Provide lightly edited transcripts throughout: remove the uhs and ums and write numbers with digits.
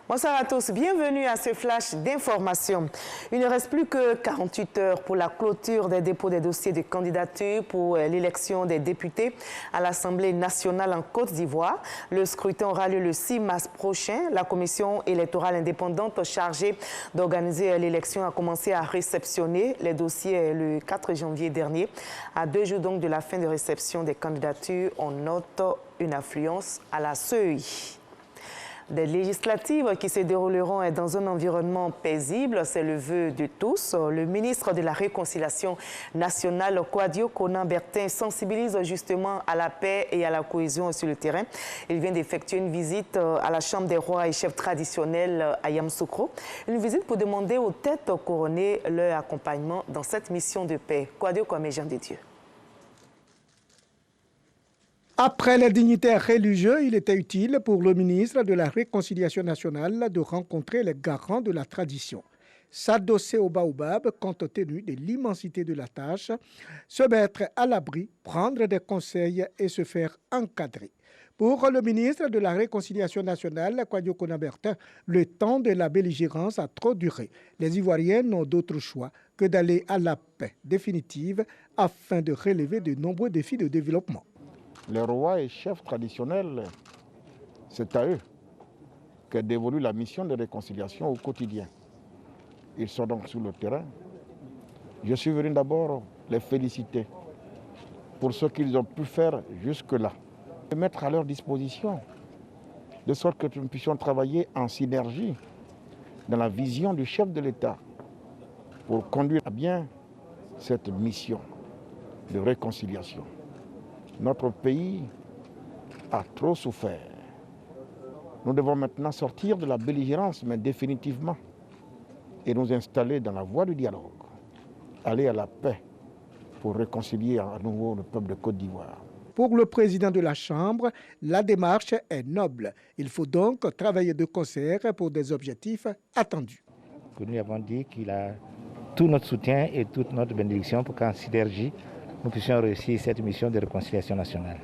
Bonsoir à tous, bienvenue à ce flash d'information. Il ne reste plus que 48 heures pour la clôture des dépôts des dossiers de candidature pour l'élection des députés à l'Assemblée nationale en Côte d'Ivoire. Le scrutin aura lieu le 6 mars prochain. La commission électorale indépendante chargée d'organiser l'élection a commencé à réceptionner les dossiers le 4 janvier dernier. À 2 jours donc de la fin de réception des candidatures, on note une affluence à la seuil. Des législatives qui se dérouleront dans un environnement paisible, c'est le vœu de tous. Le ministre de la Réconciliation nationale, Kwadio Konan-Bertin, sensibilise justement à la paix et à la cohésion sur le terrain. Il vient d'effectuer une visite à la Chambre des rois et chefs traditionnels à Yamoussoukro. Une visite pour demander aux têtes couronnées leur accompagnement dans cette mission de paix. Kwadio Konan-Bertin de Dieu. Après les dignitaires religieux, il était utile pour le ministre de la Réconciliation nationale de rencontrer les garants de la tradition, s'adosser au baobab compte tenu de l'immensité de la tâche, se mettre à l'abri, prendre des conseils et se faire encadrer. Pour le ministre de la Réconciliation nationale, Kwadio Konan-Bertin, le temps de la belligérance a trop duré. Les Ivoiriens n'ont d'autre choix que d'aller à la paix définitive afin de relever de nombreux défis de développement. Les rois et chefs traditionnels, c'est à eux qu'est dévolue la mission de réconciliation au quotidien. Ils sont donc sur le terrain. Je suis venu d'abord les féliciter pour ce qu'ils ont pu faire jusque-là. Et mettre à leur disposition, de sorte que nous puissions travailler en synergie dans la vision du chef de l'État pour conduire à bien cette mission de réconciliation. Notre pays a trop souffert. Nous devons maintenant sortir de la belligérance, mais définitivement, et nous installer dans la voie du dialogue, aller à la paix pour réconcilier à nouveau le peuple de Côte d'Ivoire. Pour le président de la Chambre, la démarche est noble. Il faut donc travailler de concert pour des objectifs attendus. Nous avons dit qu'il a tout notre soutien et toute notre bénédiction pour qu'en synergie, nous puissions réussir cette mission de réconciliation nationale.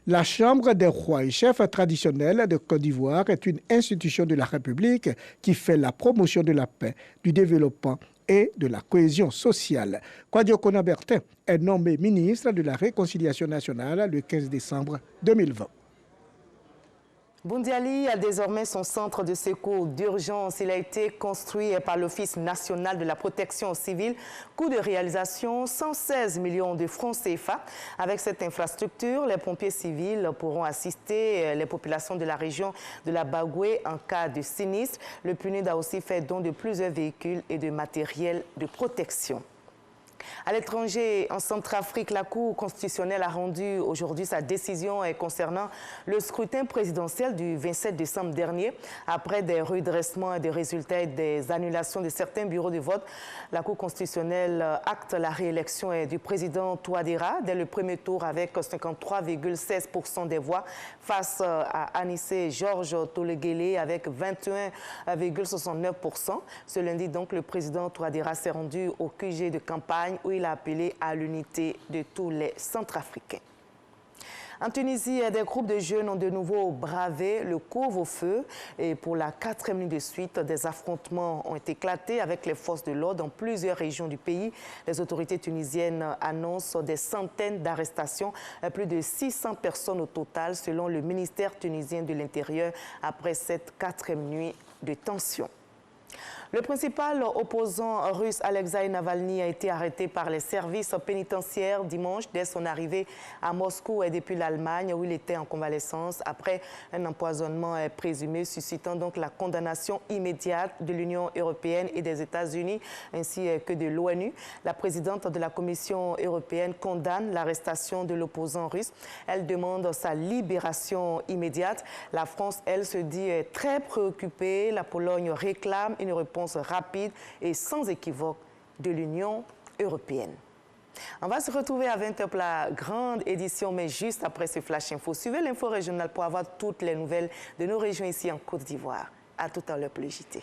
La Chambre des rois et chefs traditionnels de Côte d'Ivoire est une institution de la République qui fait la promotion de la paix, du développement et de la cohésion sociale. Kwadio Konan-Bertin est nommé ministre de la Réconciliation nationale le 15 décembre 2020. Boundiali a désormais son centre de secours d'urgence. Il a été construit par l'Office national de la protection civile. Coût de réalisation, 116 millions de francs CFA. Avec cette infrastructure, les pompiers civils pourront assister les populations de la région de la Bagoué en cas de sinistre. Le PNUD a aussi fait don de plusieurs véhicules et de matériel de protection. À l'étranger, en Centrafrique, la Cour constitutionnelle a rendu aujourd'hui sa décision concernant le scrutin présidentiel du 27 décembre dernier. Après des redressements des résultats et des annulations de certains bureaux de vote, la Cour constitutionnelle acte la réélection du président Touadéra dès le premier tour avec 53,16% des voix face à Anissé Georges Toleguele avec 21,69%. Ce lundi, donc, le président Touadéra s'est rendu au QG de campagne où il a appelé à l'unité de tous les Centrafricains. En Tunisie, des groupes de jeunes ont de nouveau bravé le couvre-feu et pour la 4e nuit de suite, des affrontements ont éclaté avec les forces de l'ordre dans plusieurs régions du pays. Les autorités tunisiennes annoncent des centaines d'arrestations, plus de 600 personnes au total selon le ministère tunisien de l'Intérieur après cette 4e nuit de tension. Le principal opposant russe Alexei Navalny a été arrêté par les services pénitentiaires dimanche dès son arrivée à Moscou et depuis l'Allemagne où il était en convalescence après un empoisonnement présumé suscitant donc la condamnation immédiate de l'Union européenne et des États-Unis ainsi que de l'ONU. La présidente de la Commission européenne condamne l'arrestation de l'opposant russe. Elle demande sa libération immédiate. La France, elle, se dit très préoccupée. La Pologne réclame une réponse rapide et sans équivoque de l'Union européenne. On va se retrouver à 20h pour la grande édition, mais juste après ce Flash Info. Suivez l'info régionale pour avoir toutes les nouvelles de nos régions ici en Côte d'Ivoire. À tout à l'heure pour le JT.